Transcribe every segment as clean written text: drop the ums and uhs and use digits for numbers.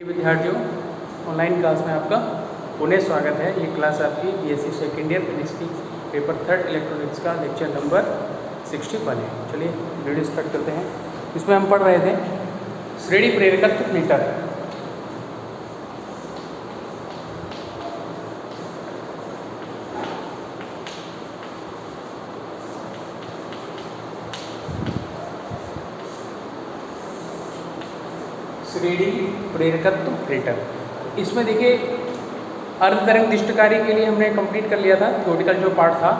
विद्यार्थियों, online class में आपका पुनः स्वागत है। ये क्लास आपकी BSc second year chemistry paper 3 electronics का लेक्चर नंबर 61 है। चलिए वीडियो स्टार्ट करते हैं। इसमें हम पढ़ रहे थे श्रेणी प्रेरकत्व फिल्टर। श्रेणी प्रेरकत्व फिल्टर, इसमें देखिए अर्धतरंग दिष्टकारी के लिए हमने कंप्लीट कर लिया था थ्योरेटिकल जो पार्ट था,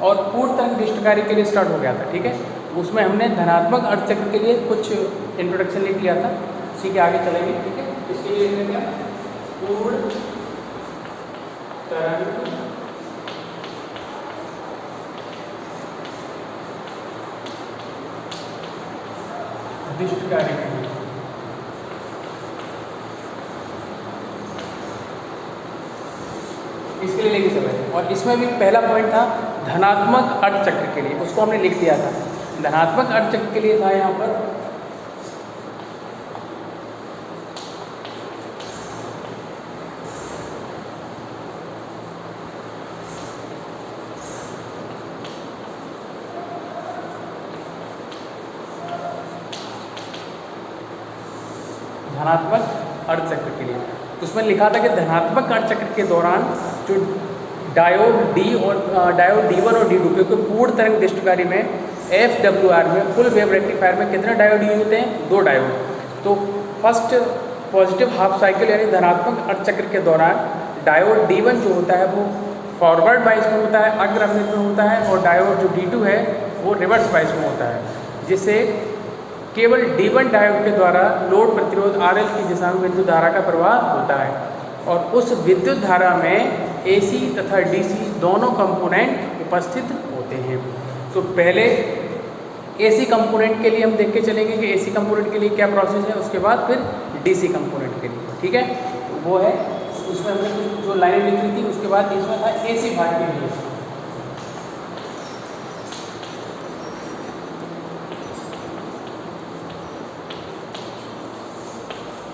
और पूर्ण तरंग दिष्टकारी के लिए स्टार्ट हो गया था। ठीक है, उसमें हमने धनात्मक अर्धचक्र के लिए कुछ इंट्रोडक्शन लिख लिया था। इसी के आगे चलेंगे। ठीक है, इसके लिए लिखने क्या पूर्ण तरंग दिष्टकारी के लिए इसके लिए लेके चले। और इसमें भी पहला पॉइंट था धनात्मक अर्धचक्र के लिए, उसको हमने लिख दिया था। धनात्मक अर्धचक्र के लिए था यहाँ पर धनात्मक अर्धचक्र के लिए उसमें लिखा था कि धनात्मक अर्धचक्र के दौरान जो डायोड डी और डायोड D1 और D2 क्योंकि पूर्ण तरंग दिष्टकारी में FWR में फुल वेव रेक्टिफायर में कितने डायोड यूज होते हैं? 2 डायोड। तो फर्स्ट पॉजिटिव हाफ साइकिल यानी धनात्मक अर्धचक्र के दौरान डायोड D1 जो होता है वो फॉरवर्ड बाइस में होता है, अग्रमित में होता है, और डायोड जो D2 है वो रिवर्स बाइस में होता है, जिससे केवल D1 डायोड के द्वारा लोड प्रतिरोध RL की दिशा में विद्युत धारा का प्रवाह होता है, और उस विद्युत धारा में AC तथा DC दोनों कंपोनेंट उपस्थित होते हैं। तो पहले AC कंपोनेंट के लिए हम देख के चलेंगे कि AC कंपोनेंट के लिए क्या प्रोसेस है, उसके बाद फिर DC कंपोनेंट के लिए। ठीक है, तो वो है उसमें हमने जो लाइनें लिखी थी, उसके बाद इसमें था AC भाग के लिए।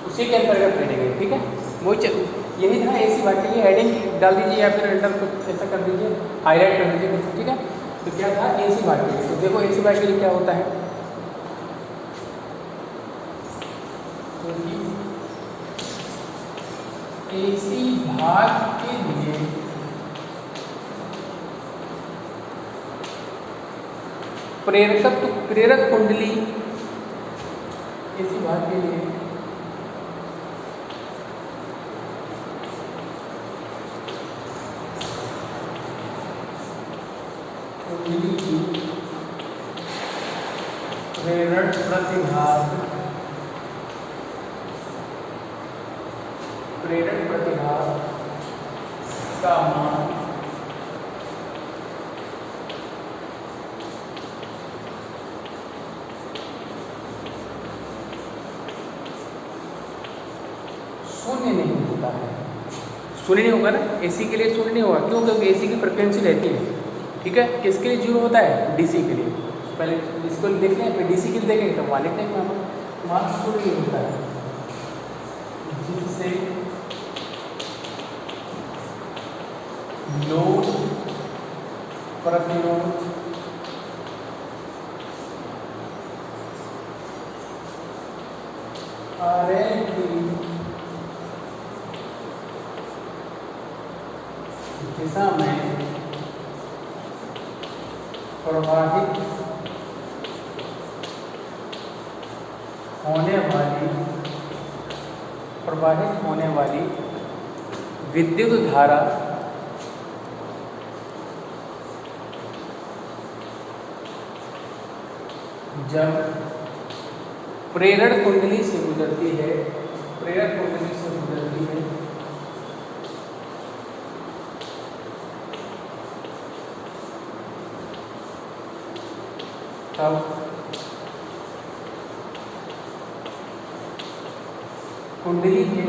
उसी के अंतर्गत पढ़ेंगे। ठीक है, वही यही था AC भाग के लिए। हेडिंग डाल दीजिए या फिर अंडर कुछ ऐसा कर दीजिए, हाईलाइट कर दीजिए कुछ। ठीक है, तो क्या था AC भाग के लिए। तो देखो AC भाग के लिए क्या होता है, तो AC भाग के लिए प्रेरक कुंडली AC भाग के लिए प्रेरण प्रतिभाग का मान शून्य नहीं होता है। शून्य नहीं होगा ना, AC के लिए शून्य नहीं होगा। क्यों? क्योंकि AC की फ्रिक्वेंसी रहती है। ठीक है, किसके लिए 0 होता है? DC के लिए। पहले इसको देख लें, फिर DC के लिए देखेंगे तो वहाँ लिखते हैं मान शून्य होता है, जिससे लोड प्रतिरोध RL की दिशा में प्रवाहित होने वाली विद्युत धारा जब प्रेरण कुंडली से गुजरती है, तब कुंडली के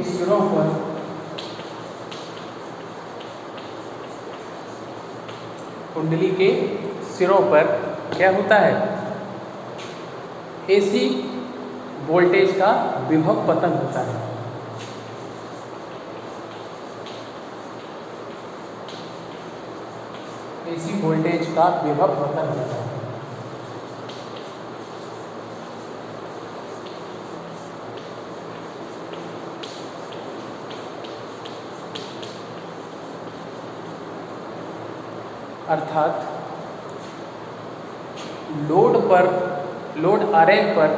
सिरों पर क्या होता है? AC वोल्टेज का विभव पतन होता है। एसी वोल्टेज का विभव पता होता है। अर्थात लोड RL पर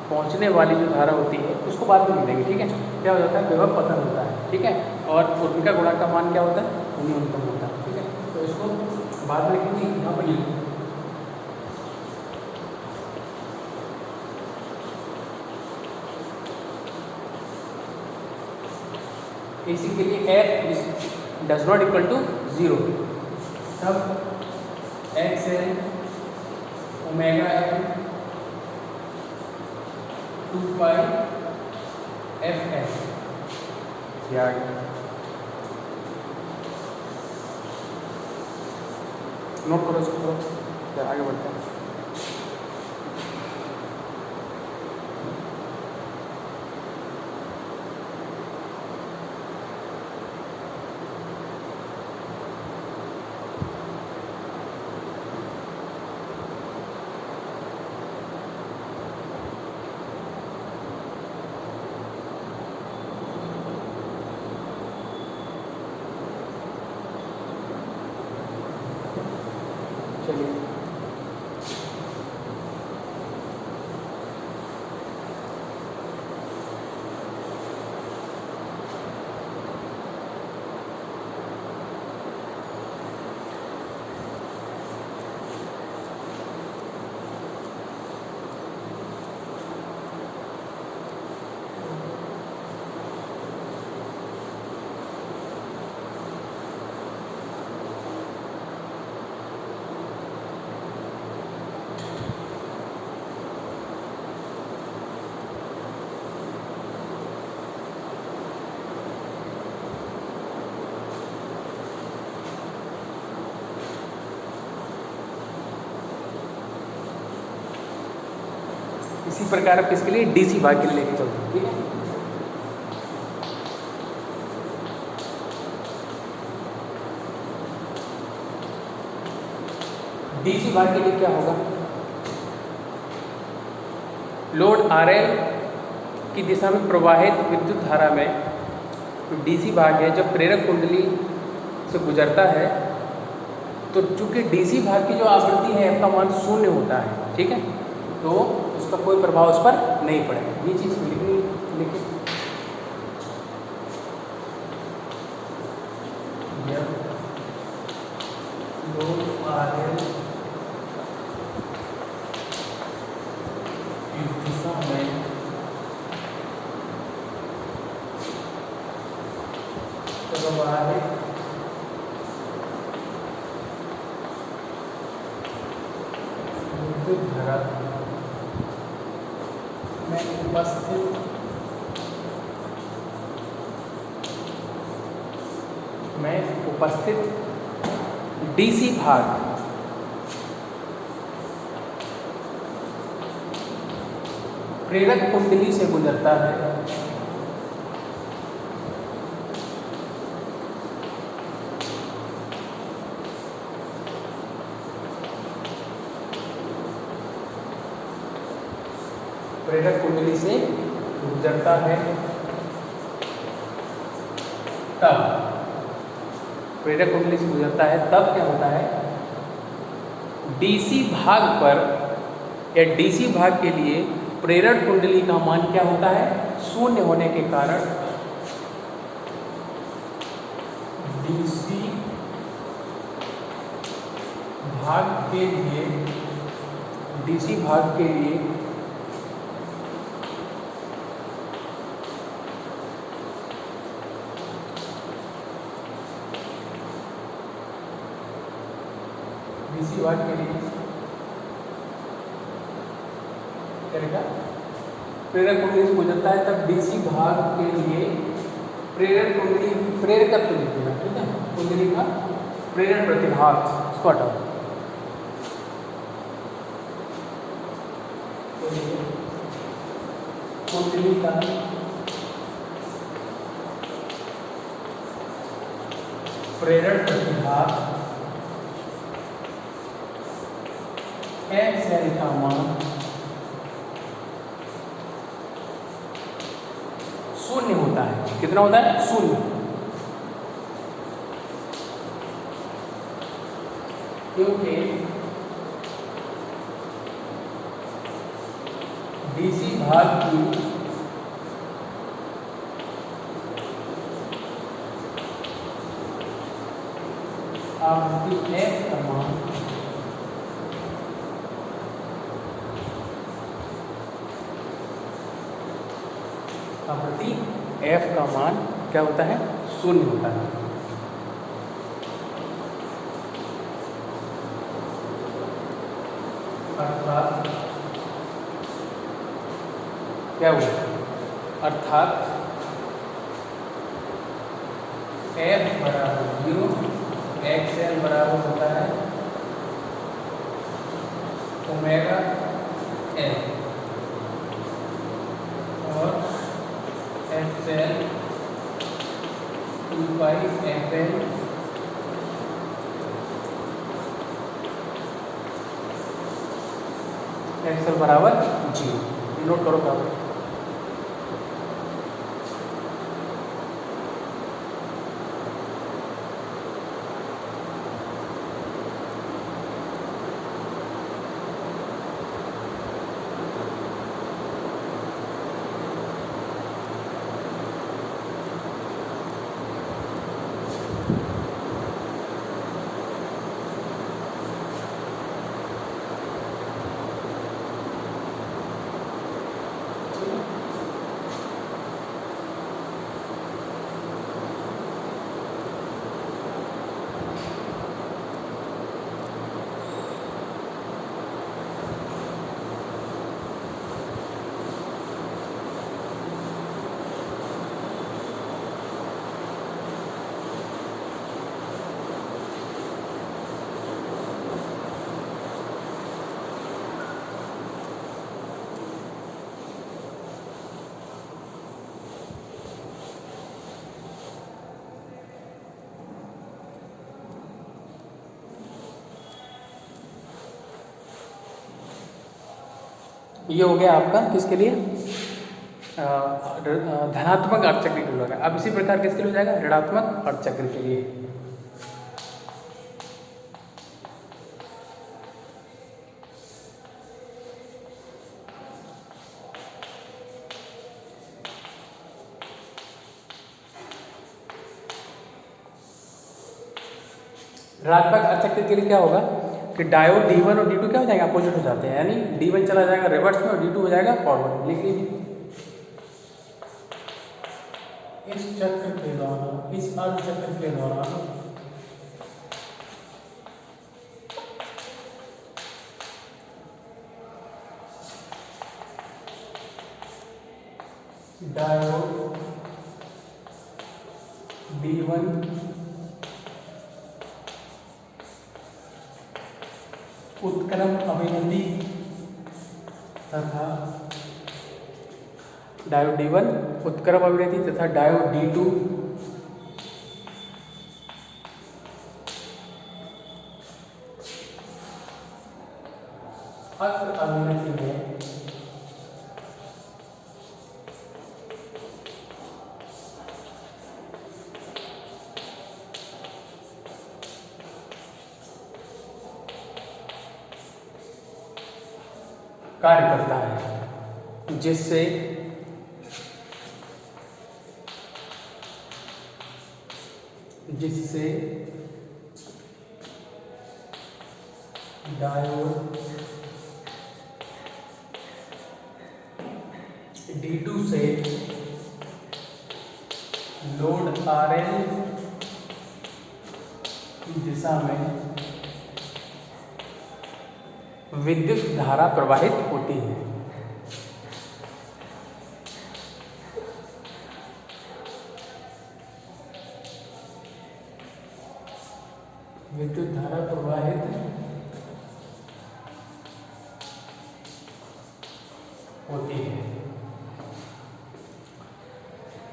पहुंचने वाली जो धारा होती है उसको बाद में लिखेंगे, ठीक है। क्या हो जाता है, विभव पतन होता है, ठीक है। और उनका गुणा का मान क्या होता है, न्यूनतम होता है, ठीक है। तो इसको बाद में लिखेंगे, यहाँ पर लिखेंगे। इसी के लिए F does not equal to 0, तब XL omega L 2 pi FL या नोट करो इसको, आगे बढ़ते हैं। चलिए इसी प्रकार आप इसके लिए DC भाग के लिए लेके चलते, ठीक है। DC भाग के लिए क्या होगा, लोड RL की दिशा में प्रवाहित विद्युत धारा में जो DC भाग है जब प्रेरक कुंडली से गुजरता है तो चूंकि DC भाग की जो आवृत्ति है F का मान 0 होता है, ठीक है, तो उसका कोई प्रभाव उस पर नहीं पड़ेगा। ये चीज़ लिखनी, लिखिए लोड RL इस दिशा में प्रवाहित विद्युत धारा में उपस्थित DC भाग प्रेरक कुंडली से गुजरता है प्रेरक कुंडली से गुजरता है तब प्रेरक कुंडली से गुजरता है तब क्या होता है, DC भाग पर या DC भाग के लिए प्रेरक कुंडली का मान क्या होता है, 0 होने के कारण DC भाग के लिए DC भाग के लिए करेगा प्रेरक कुंडली से गुजरता है तब DC भाग के लिए प्रेरक कुंडली प्रेरकत्व लिखेगा, ठीक है, कुंडली का प्रेरण प्रतिभाग, इसको हटाओ। कुंडली का प्रेरण प्रतिभाग एक्स एल का मान शून्य होता है। कितना होता है? शून्य। क्योंकि डीसी भाग क्यू आवृत्ति एफ का मान आवृत्ति एफ का मान क्या होता है? शून्य होता है। अर्थात क्या हुआ? अर्थात एफ बराबर 0, एक्स एल बराबर होता है ओमेगा एल और एक्स एल 2 पाई एफ एल एक्स एल बराबर 0। नोट करो बराबर। ये हो गया आपका किसके लिए? धनात्मक अर्धचक्र के लिए होगा। अब इसी प्रकार किसके लिए हो जाएगा? ऋणात्मक अर्धचक्र के लिए। ऋणात्मक अर्धचक्र के लिए क्या होगा कि डायोड D1 और D2 क्या हो जाएगा? अपोजिट हो जाते हैं, यानी D1 चला जाएगा रिवर्स में और D2 हो जाएगा फॉरवर्ड। लिख लीजिए। इस चक्र के दौरान, इस अर्धचक्र के दौरान डायोड D1 उत्क्रम अभिनति तथा डायोड D1 उत्क्रम अभिनति तथा डायोड D2 अक्र अभिनति में कार्य करता है, जिससे डायोड D2 से लोड RL की दिशा में विद्युत धारा प्रवाहित होती है। विद्युत धारा प्रवाहित होती है,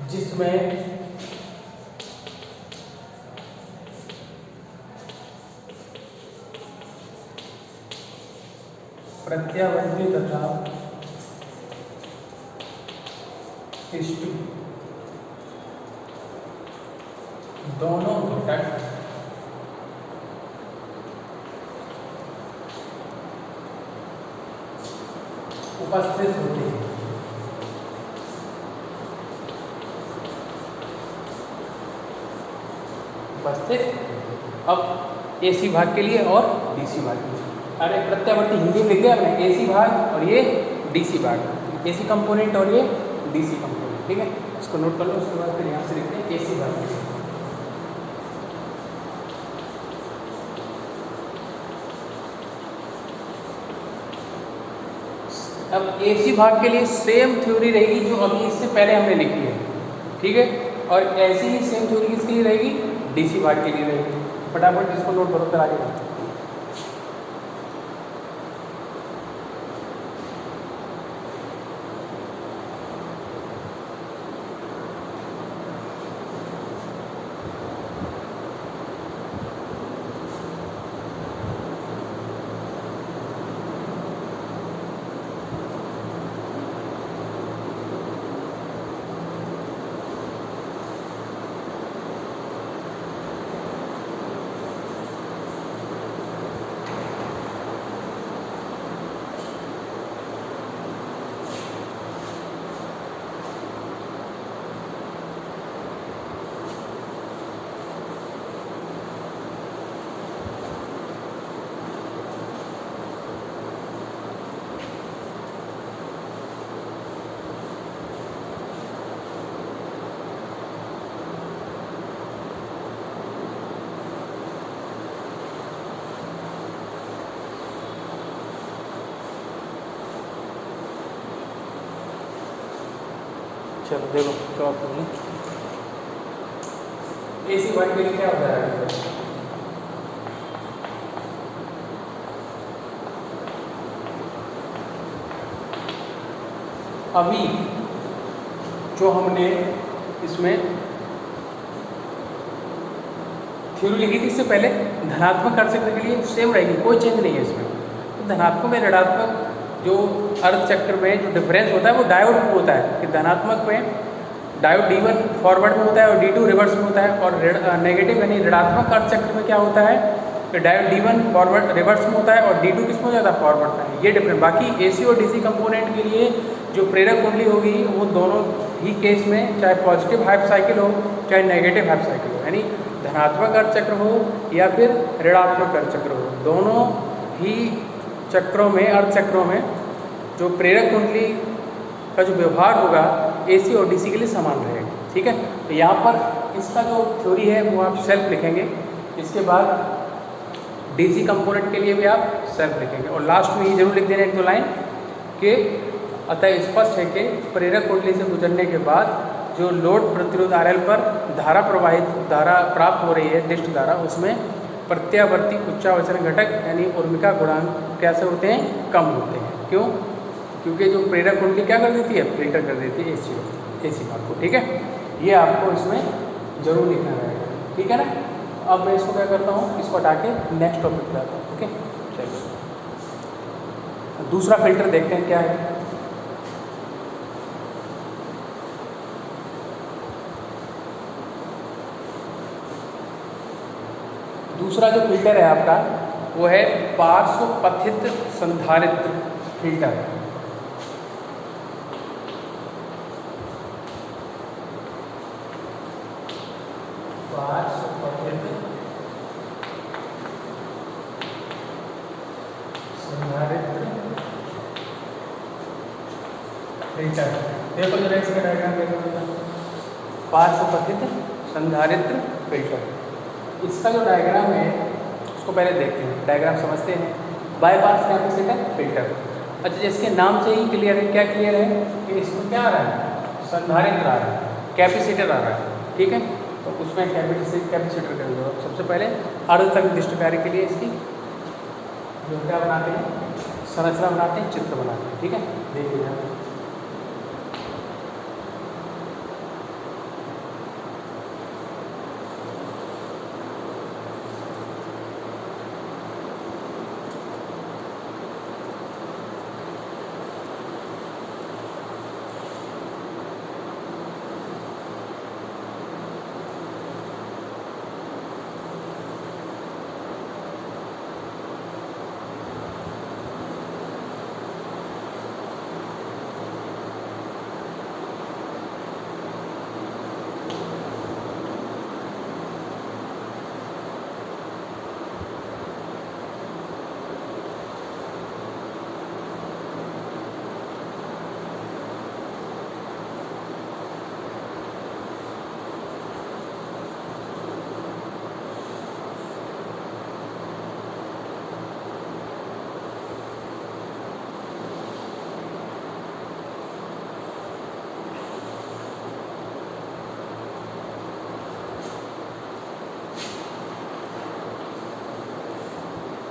जिसमें प्रत्यावर्ती तथा इष्ट दोनों घटक उपस्थित होते हैं। उपस्थित। अब एसी भाग के लिए और डीसी भाग के लिए, अरे प्रत्यावर्ती हिंदी में लिख दिया आपने, एसी भाग और ये डीसी भाग, एसी कंपोनेंट और ये डीसी कंपोनेंट, ठीक है, इसको नोट कर लो। उसके बाद फिर यहाँ से लिखते हैं एसी भाग के लिए। अब एसी भाग के लिए सेम थ्योरी रहेगी जो अभी इससे पहले हमने लिखी है, ठीक है, और ऐसी ही सेम थ्योरी किसके लिए रहेगी, डीसी भाग के लिए रहेगी। फटाफट इसको नोट करो, फिर आगे बढ़ते हैं। चलो देखो चौथा में एसी भाग के लिए क्या होता है, अभी जो हमने इसमें थ्योरी लिखी थी इससे पहले धनात्मक अर्ध चक्र के लिए सेम रहेगी, कोई चेंज नहीं है इसमें। तो धनात्मक में ऋणात्मक जो अर्ध चक्र में जो डिफरेंस होता है वो डायोड में होता है कि धनात्मक में डायोड D1 फॉरवर्ड में होता है और D2 रिवर्स में होता है, और नेगेटिव यानी ऋणात्मक अर्ध चक्र में क्या होता है कि डायोड D1 फॉरवर्ड रिवर्स में होता है और D2 किस में हो जाता है, फॉरवर्ड में। ये डिफरेंस। बाकी AC और DC कंपोनेंट के लिए जो प्रेरक कुंडली होगी वो दोनों ही केस में चाहे पॉजिटिव हाफ साइकिल हो चाहे नेगेटिव हाफ साइकिल हो, यानी धनात्मक अर्ध चक्र हो या फिर ऋणात्मक अर्ध चक्र हो, दोनों ही चक्रों में अर्ध चक्रों में जो प्रेरक कुंडली का जो व्यवहार होगा AC और DC के लिए समान रहेगा, ठीक है। तो यहाँ पर इसका जो थ्योरी है वो आप सेल्फ लिखेंगे, इसके बाद DC कंपोनेंट के लिए भी आप सेल्फ लिखेंगे, और लास्ट में ये जरूर लिख देना एक दो लाइन कि अतः स्पष्ट है कि प्रेरक कुंडली से गुजरने के बाद जो लोड प्रतिरोध RL पर धारा प्राप्त हो रही है डिस्ट धारा, उसमें प्रत्यावर्ती उच्चावचरण घटक यानी उर्मिका गुणांक कैसे होते हैं, कम होते हैं। क्यों? क्योंकि जो प्रेरक कुंडली क्या कर देती है, फिल्टर कर देती है AC भाग को, ठीक है। ये आपको इसमें जरूर लिखना रहेगा, ठीक है ना। अब मैं इसको क्या करता हूँ, इसको हटा के नेक्स्ट टॉपिक पे आता हूँ, ओके। चलिए दूसरा फिल्टर देखते हैं क्या है। दूसरा जो फिल्टर है आपका वो है पार्श्व पथित संधारित्र फिल्टर। पार्श्व पथित संधारित्र फिल्टर। देखो जरा इसका डायग्राम देखो, पार्श्व पथित संधारित्र फिल्टर। इसका जो डायग्राम है उसको पहले देखते हैं, डायग्राम समझते हैं। Bypass capacitor filter. अच्छा, जिसके नाम से ही क्लियर है, क्या क्लियर है कि इसमें क्या आ रहा है, संधारित्र आ रहा है, कैपेसिटर आ रहा है, ठीक है। तो उसमें कैपेसिटर कर दो। सबसे पहले अर्धतंग डिस्ट कार्य के लिए इसकी जो क्या बनाते हैं, संरचना बनाते हैं, चित्र बनाते हैं, ठीक है। देखिए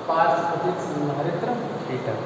पार्श्वपतित संधारित्र हीटर।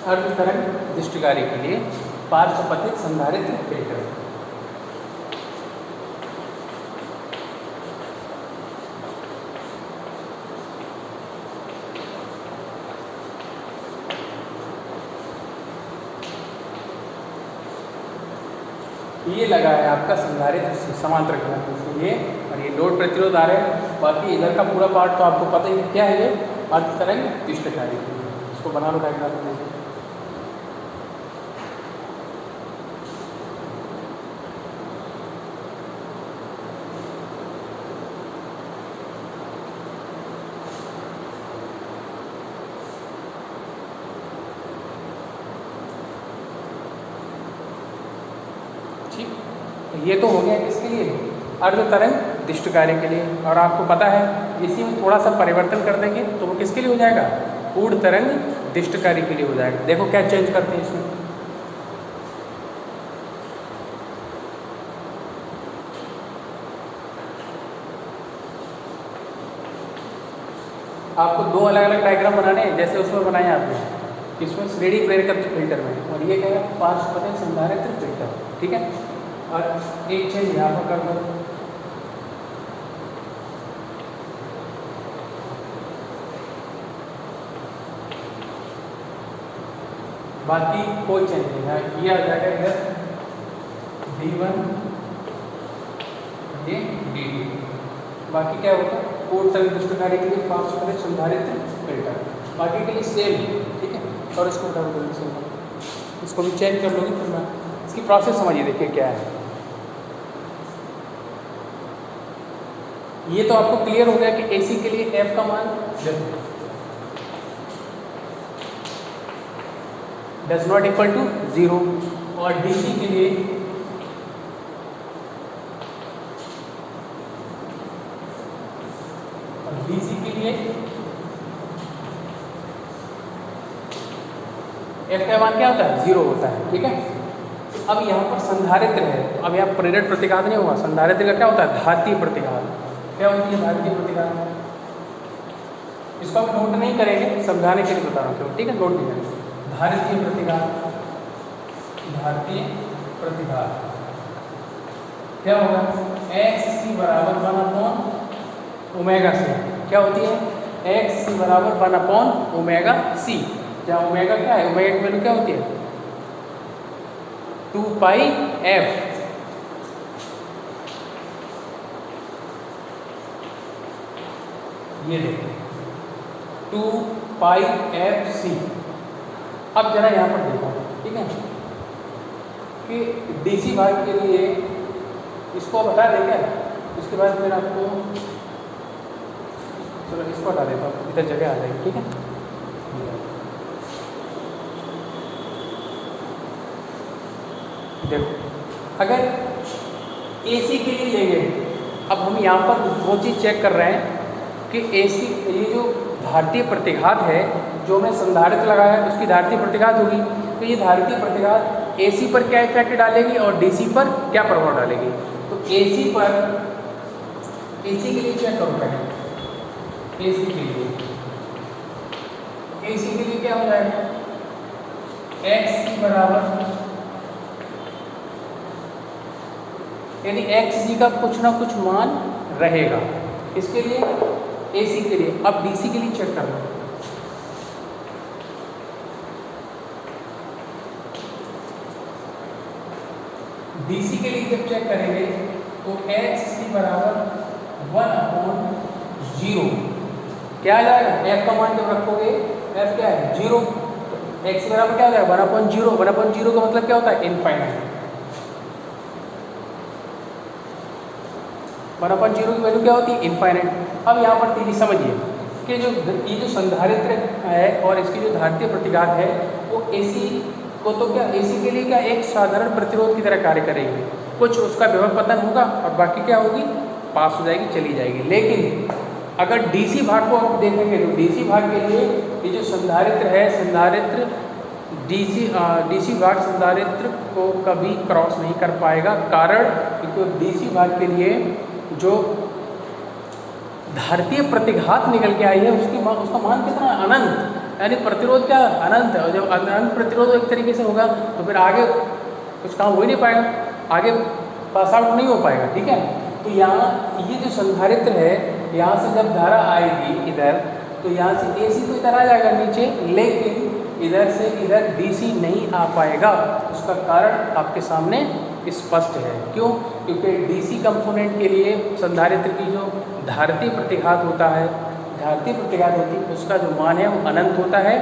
अर्ध तरंग दृष्टिकारी के लिए पार्श्वपतित संधारित्र फिल्टर। ये लगा है आपका संधारित्र समांतर के लिए, और ये लोड प्रतिरोध आ रहा है। बाकी इधर का पूरा पार्ट तो आपको पता ही है क्या है, ये अर्ध तरंग दृष्टिकारी। इसको बना लो डायग्राम में। ये तो हो गया किसके लिए, अर्ध तरंग दृष्टिकारी के लिए। और आपको पता है इसी में थोड़ा सा परिवर्तन कर देंगे तो वो किसके लिए हो जाएगा, पूर्ण तरंग दृष्टिकारी के लिए हो जाएगा। देखो क्या चेंज करते हैं इसमें। आपको दो अलग अलग डायग्राम बनाने हैं, जैसे उसमें बनाए आपने, इसमें श्रेणी प्रेरक फिल्टर में, और ये क्या है, पार्श्वपतित संधारित्र फिल्टर। ठीक है, और एक चीज यहाँ पर कर दो। बाकी कोई चेंज नहीं है, ये आ जाएगा इधर D1 ये D2। बाकी क्या होगा, पूर्ण तरंग दृष्टिकारी के लिए पार्श्वपतित संधारित्र फिल्टर, बाकी के लिए सेम। ठीक है, और इसको उठा दो, इसको भी चेंज कर लोगे फिर मैं इसकी प्रोसेस समझिए। देखिए क्या है, ये तो आपको क्लियर हो गया कि AC के लिए F का मान डज नॉट इक्वल टू 0, और DC के लिए F का मान क्या होता है, 0 होता है। ठीक है, अब यहाँ पर संधारित्र है, तो अब यहाँ प्रेरक प्रतिघात नहीं होगा। संधारित्र का क्या होता है, धात्रीय प्रतिघात। क्या होती है धात्रीय प्रतिघात, इसको आप नोट नहीं करेंगे, समझाने के लिए बता रहा हूँ। ठीक है, नोट नहीं करेंगे। धात्रीय प्रतिघात, धात्रीय प्रतिघात क्या होगा, XC बराबर 1/ओमेगा C। क्या होती है, XC बराबर 1/ओमेगा C। जहाँ ओमेगा क्या है, ओमेगा की वैल्यू क्या होती है, 2πf। ये देखिए 2πfc। अब जरा यहाँ पर देखो, ठीक है, कि DC भाग के लिए इसको हटा देंगे, उसके बाद फिर आपको, चलो इसको हटा देता हूँ, इधर जगह आ जाएगी। ठीक है, देखो अगर AC के लिए लेंगे, अब हम यहाँ पर वो चीज़ चेक कर रहे हैं कि AC ये जो धात्रीय प्रतिघात है, जो हमने संधारित्र लगाया है उसकी धात्रीय प्रतिघात होगी, तो ये धात्रीय प्रतिघात AC पर क्या इफेक्ट डालेगी और DC पर क्या प्रभाव डालेगी। तो AC के लिए क्या करो पहले, AC के लिए क्या हो जाएगा, XC बराबर यानी एक्स जी का कुछ ना कुछ मान रहेगा। इसके लिए AC के लिए। अब DC के लिए चेक कर लो। DC के लिए जब चेक करेंगे तो XC बराबर 1/0 क्या आ जाएगा? F का मान जब रखोगे F क्या है? 0। X बराबर क्या हो जाएगा? 1/0। 1/0 का मतलब क्या होता है? इनफाइनाइट। 1/0 की वैल्यू क्या होती है? इनफाइनाइट। अब यहाँ पर तेजी समझिए कि ये जो संधारित्र है और इसकी जो धारित्य प्रतिघात है वो AC को तो क्या AC के लिए क्या एक साधारण प्रतिरोध की तरह कार्य करेगी। कुछ उसका विभव पतन होगा और बाकी क्या होगी? पास हो जाएगी, चली जाएगी। लेकिन अगर DC भाग को आप देखेंगे तो DC भाग के लिए ये जो संधारित्र है, संधारित्र DC भाग संधारित्र को कभी क्रॉस नहीं कर पाएगा। कारण क्योंकि DC भाग के लिए जो धारितीय प्रतिघात निकल के आई है उसका मान कितना? अनंत। यानी प्रतिरोध क्या? अनंत है। और जब अनंत प्रतिरोध एक तरीके से होगा तो फिर आगे कुछ काम हो ही नहीं पाएगा, आगे पास आउट नहीं हो पाएगा। ठीक है, तो यहाँ ये जो संधारित्र है, यहाँ से जब धारा आएगी इधर तो यहाँ से AC तो इधर आ जाएगा नीचे, लेकिन इधर से इधर DC नहीं आ पाएगा। उसका कारण आपके सामने स्पष्ट है। क्यों? क्योंकि DC कंपोनेंट के लिए संधारित्र की जो धारितीय प्रतिघात होता है, धारितीय प्रतिघात होती है, उसका जो मान है वो अनंत होता है।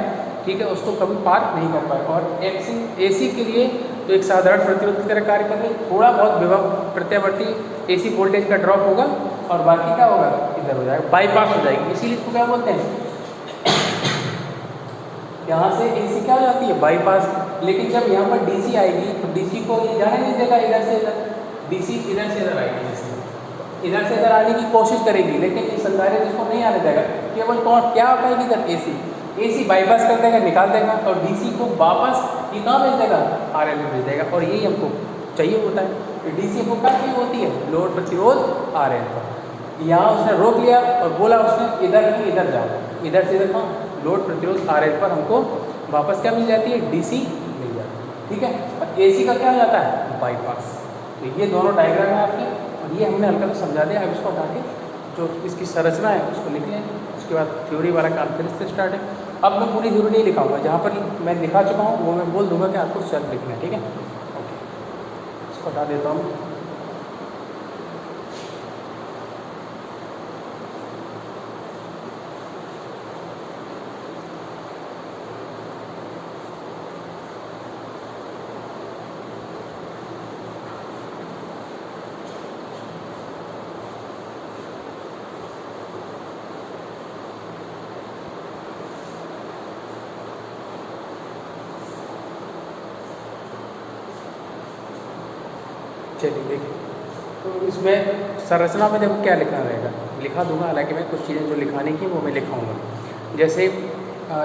ठीक है, उसको कभी पार नहीं कर पाएगा। और AC के लिए तो एक साधारण प्रतिरोध की तरह कार्य कर रही है। थोड़ा बहुत विभव प्रत्यावर्ती AC वोल्टेज का ड्रॉप होगा और बाकी क्या होगा? इधर हो जाएगा, बाईपास हो जाएगी। इसीलिए इसको क्या बोलते हैं? यहाँ से AC क्या हो जाती है? बाईपास। लेकिन जब यहाँ पर DC आएगी तो DC को ये जाने नहीं देगा इधर से इधर, DC इधर से इधर आएगी, जैसे इधर से इधर आने की कोशिश करेगी, लेकिन इस संधारित्र इसको नहीं आने देगा। केवल कौन क्या आ पाएगी इधर? AC बाईपास कर देगा, निकाल देगा और DC को वापस ये कहाँ भेज देगा? RL में भेज देगा। और यही हमको चाहिए होता है। तो DC हमको क्या चाहिए होती है? लोड प्रतिरोध RL पर। यहाँ उसने रोक लिया और बोला उसने इधर की इधर जाओ, इधर से इधर कहाँ? लोड प्रतिरोध RL पर हमको वापस क्या मिल जाती है? DC मिल जाती है। ठीक है, और AC का क्या हो जाता है? बाईपास। तो ये दोनों डायग्राम है आपके, और ये हमने हल्का सा समझा दिया। अब इसको हटा के जो इसकी संरचना है उसको लिख लें, उसके बाद थ्योरी वाला काम फिर से स्टार्ट है। अब मैं पूरी थ्योरी नहीं लिखाऊंगा, जहाँ पर मैं लिखा चुका हूँ वो मैं बोल दूंगा कि आपको सेल्फ लिखना है। ठीक है, ओके, इसको हटा देता हूँ। चलिए देखिए, तो इसमें संरचना में देखो क्या लिखना रहेगा, लिखा दूंगा। हालांकि मैं कुछ चीज़ें जो लिखाने की वो मैं लिखाऊंगा। जैसे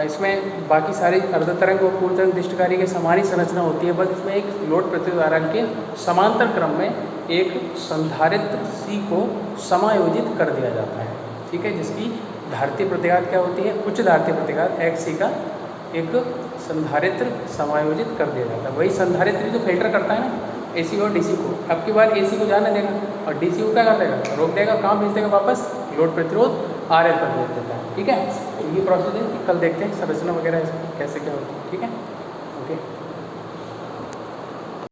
इसमें बाकी सारी अर्धतरंग और पूर्ण तरंग दृष्टिकारी के समान ही संरचना होती है, बस इसमें एक लोड प्रतिरोध RL के समांतर क्रम में एक संधारित्र C को समायोजित कर दिया जाता है। ठीक है, जिसकी धारितीय प्रतिघात क्या होती है? उच्च धारितीय प्रतिघात XC का एक संधारित्र समायोजित कर दिया जाता है। वही संधारित्र जो फिल्टर करता है ना AC और DC को, अब की बार AC को जाने देगा और DC को क्या कर देगा? रोक देगा, कहाँ भेज देगा? वापस लोड प्रतिरोध RL पर भेज देता है। ठीक है, तो ये प्रोसेस है। कल देखते हैं संरचना वगैरह कैसे क्या होती है। ठीक है, ओके।